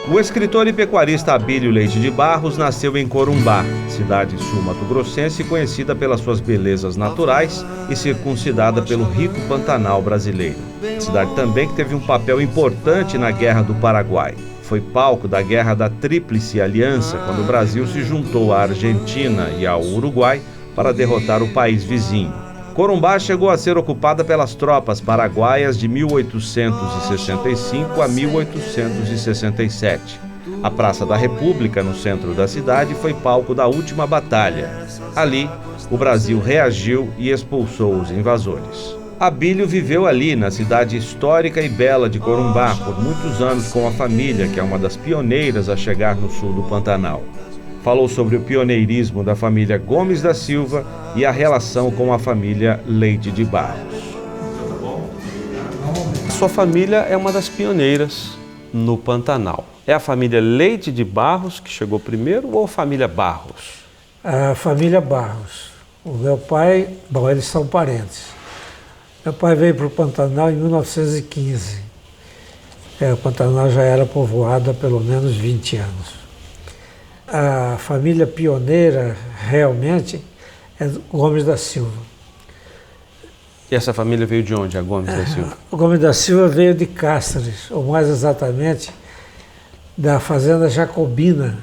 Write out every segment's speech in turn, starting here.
O escritor e pecuarista Abílio Leite de Barros nasceu em Corumbá, cidade sul-mato-grossense conhecida pelas suas belezas naturais e circuncidada pelo rico Pantanal brasileiro. Cidade também que teve um papel importante na Guerra do Paraguai. Foi palco da Guerra da Tríplice Aliança, quando o Brasil se juntou à Argentina e ao Uruguai para derrotar o país vizinho. Corumbá chegou a ser ocupada pelas tropas paraguaias de 1865 a 1867. A Praça da República, no centro da cidade, foi palco da última batalha. Ali, o Brasil reagiu e expulsou os invasores. Abílio viveu ali, na cidade histórica e bela de Corumbá, por muitos anos com a família, que é uma das pioneiras a chegar no sul do Pantanal. Falou sobre o pioneirismo da família Gomes da Silva e a relação com a família Leite de Barros. Sua família é uma das pioneiras no Pantanal. É a família Leite de Barros que chegou primeiro ou a família Barros? A família Barros. O meu pai, bom, eles são parentes. Meu pai veio para o Pantanal em 1915. O Pantanal já era povoado há pelo menos 20 anos. A família pioneira, realmente, é Gomes da Silva. E essa família veio de onde, a Gomes da Silva? O Gomes da Silva veio de Cáceres, ou mais exatamente, da fazenda Jacobina,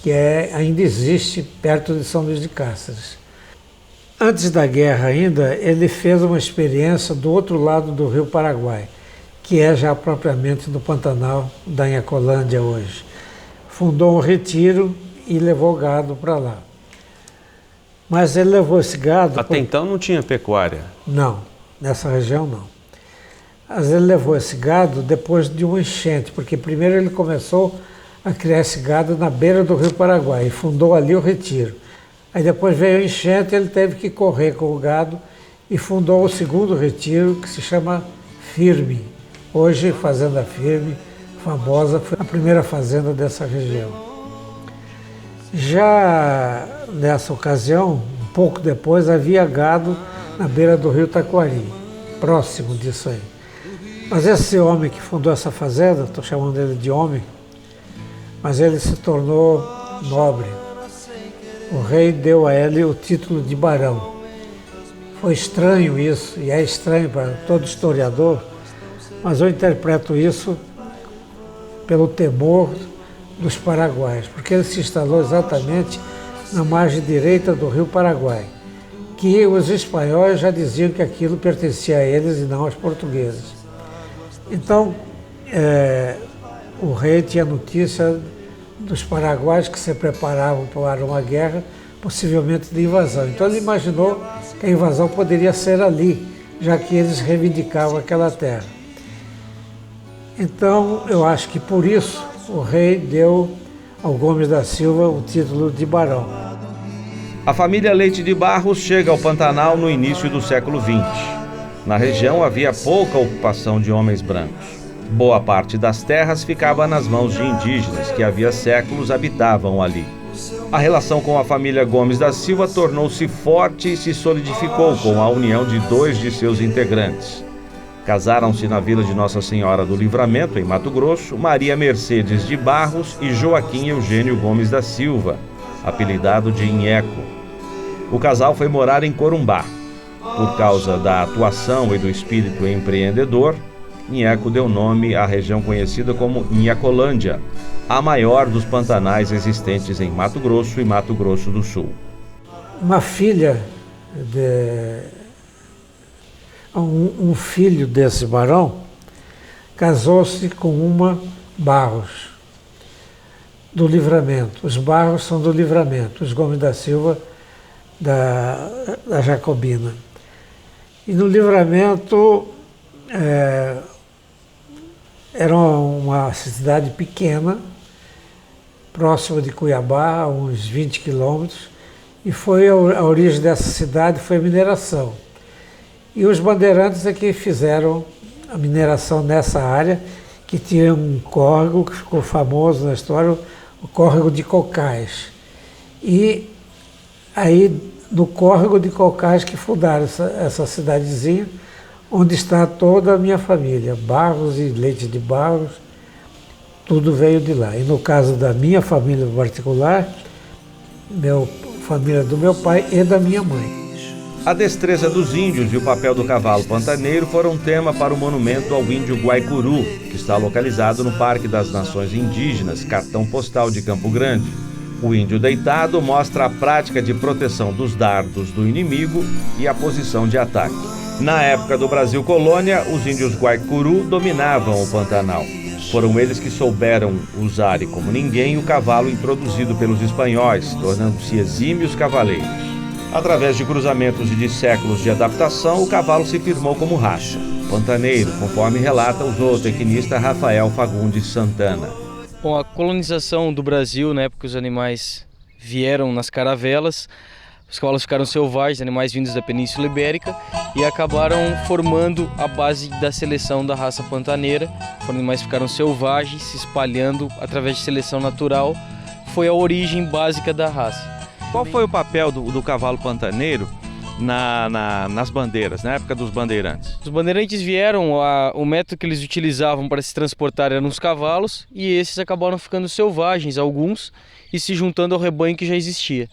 que ainda existe perto de São Luís de Cáceres. Antes da guerra ainda, ele fez uma experiência do outro lado do rio Paraguai, que é já propriamente no Pantanal da Inhacolândia hoje. Fundou um retiro e levou gado para lá. Mas ele levou esse gado... Até então não tinha pecuária? Não, nessa região não. Mas ele levou esse gado depois de uma enchente, porque primeiro ele começou a criar esse gado na beira do rio Paraguai e fundou ali o retiro. Aí depois veio a enchente, ele teve que correr com o gado e fundou o segundo retiro, que se chama Firme. Hoje, Fazenda Firme, famosa, foi a primeira fazenda dessa região. Já nessa ocasião, um pouco depois, havia gado na beira do rio Taquari, próximo disso aí. Mas esse homem que fundou essa fazenda, estou chamando ele de homem, mas ele se tornou nobre. O rei deu a ele o título de barão. Foi estranho isso, e é estranho para todo historiador, mas eu interpreto isso pelo temor dos paraguaios, porque ele se instalou exatamente na margem direita do rio Paraguai, que os espanhóis já diziam que aquilo pertencia a eles e não aos portugueses. Então, o rei tinha notícia dos paraguaios que se preparavam para uma guerra, possivelmente de invasão. Então ele imaginou que a invasão poderia ser ali, já que eles reivindicavam aquela terra. Então, eu acho que por isso o rei deu ao Gomes da Silva o título de barão. A família Leite de Barros chega ao Pantanal no início do século XX. Na região havia pouca ocupação de homens brancos. Boa parte das terras ficava nas mãos de indígenas que havia séculos habitavam ali. A relação com a família Gomes da Silva tornou-se forte e se solidificou com a união de 2 de seus integrantes. Casaram-se na vila de Nossa Senhora do Livramento, em Mato Grosso, Maria Mercedes de Barros e Joaquim Eugênio Gomes da Silva, apelidado de Inheco. O casal foi morar em Corumbá. Por causa da atuação e do espírito empreendedor, Inheco deu nome à região conhecida como Inhacolândia, a maior dos pantanais existentes em Mato Grosso e Mato Grosso do Sul. Uma filha um filho desse barão casou-se com uma Barros, do Livramento. Os Barros são do Livramento, os Gomes da Silva da Jacobina. E no Livramento era uma cidade pequena, próxima de Cuiabá, a uns 20 quilômetros, e a origem dessa cidade foi a mineração. E os bandeirantes é que fizeram a mineração nessa área, que tinha um córrego que ficou famoso na história, o córrego de Cocais. E aí, no córrego de Cocais, que fundaram essa cidadezinha, onde está toda a minha família, Barros e Leite de Barros, tudo veio de lá. E no caso da minha família particular, família do meu pai e da minha mãe. A destreza dos índios e o papel do cavalo pantaneiro foram tema para o monumento ao índio Guaicuru, que está localizado no Parque das Nações Indígenas, cartão postal de Campo Grande. O índio deitado mostra a prática de proteção dos dardos do inimigo e a posição de ataque. Na época do Brasil Colônia, os índios Guaicuru dominavam o Pantanal. Foram eles que souberam usar e como ninguém o cavalo introduzido pelos espanhóis, tornando-se exímios cavaleiros. Através de cruzamentos e de séculos de adaptação, o cavalo se firmou como raça pantaneiro, conforme relata o zootecnista Rafael Fagundes Santana. Com a colonização do Brasil, na época que os animais vieram nas caravelas, os cavalos ficaram selvagens, animais vindos da Península Ibérica, e acabaram formando a base da seleção da raça pantaneira. Os animais ficaram selvagens, se espalhando através de seleção natural. Foi a origem básica da raça. Qual foi o papel do cavalo pantaneiro nas bandeiras, na época dos bandeirantes? Os bandeirantes vieram, o método que eles utilizavam para se transportar eram os cavalos, e esses acabaram ficando selvagens, alguns, e se juntando ao rebanho que já existia.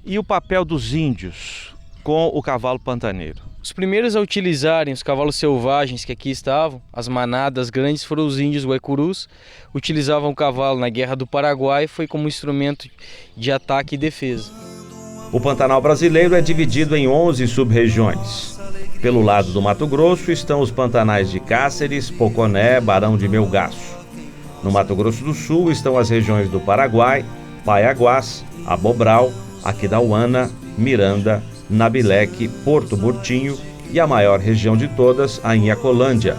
E o papel dos índios com o cavalo pantaneiro? Os primeiros a utilizarem os cavalos selvagens que aqui estavam, as manadas grandes, foram os índios Guaicurus. Utilizavam o cavalo na Guerra do Paraguai, foi como instrumento de ataque e defesa. O Pantanal brasileiro é dividido em 11 sub-regiões. Pelo lado do Mato Grosso estão os pantanais de Cáceres, Poconé, Barão de Melgaço. No Mato Grosso do Sul estão as regiões do Paraguai, Paiaguás, Abobral, Aquidauana, Miranda, Nabileque, Porto Murtinho e a maior região de todas, a Inhacolândia,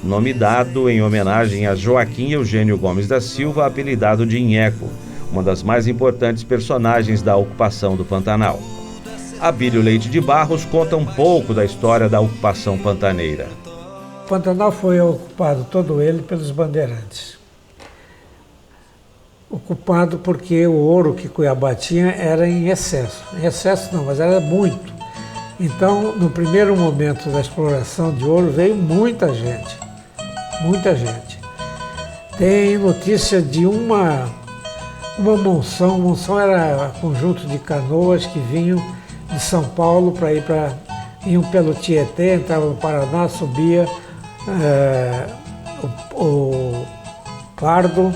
nome dado em homenagem a Joaquim Eugênio Gomes da Silva, apelidado de Inheco, uma das mais importantes personagens da ocupação do Pantanal. Abílio Leite de Barros conta um pouco da história da ocupação pantaneira. O Pantanal foi ocupado todo ele pelos bandeirantes. Ocupado porque o ouro que Cuiabá tinha era em excesso. Em excesso não, mas era muito. Então, no primeiro momento da exploração de ouro, veio muita gente. Muita gente. Tem notícia de uma monção. Monção era um conjunto de canoas que vinham de São Paulo para iam pelo Tietê, entravam no Paraná, subia o Pardo,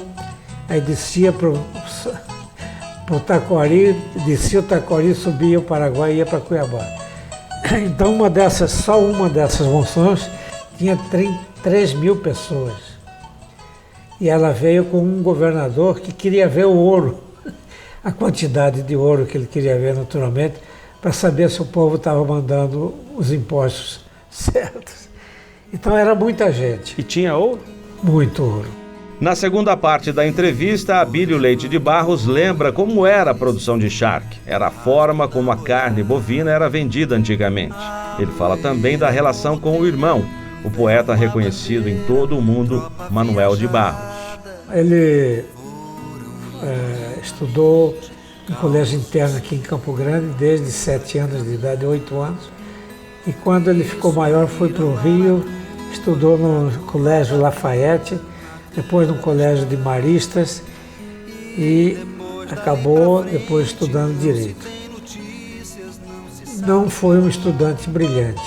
aí descia para o Taquari, descia o Taquari, subia o Paraguai e ia para Cuiabá. Então só uma dessas monções tinha 3 mil pessoas. E ela veio com um governador que queria ver o ouro, a quantidade de ouro que ele queria ver naturalmente, para saber se o povo estava mandando os impostos certos. Então era muita gente. E tinha ouro? Muito ouro. Na segunda parte da entrevista, Abílio Leite de Barros lembra como era a produção de charque. Era a forma como a carne bovina era vendida antigamente. Ele fala também da relação com o irmão, o poeta reconhecido em todo o mundo, Manuel de Barros. Ele estudou no colégio interno aqui em Campo Grande desde 7 anos de idade, 8 anos. E quando ele ficou maior foi para o Rio, estudou no colégio Lafayette, depois no colégio de Maristas e acabou depois estudando Direito. Não foi um estudante brilhante.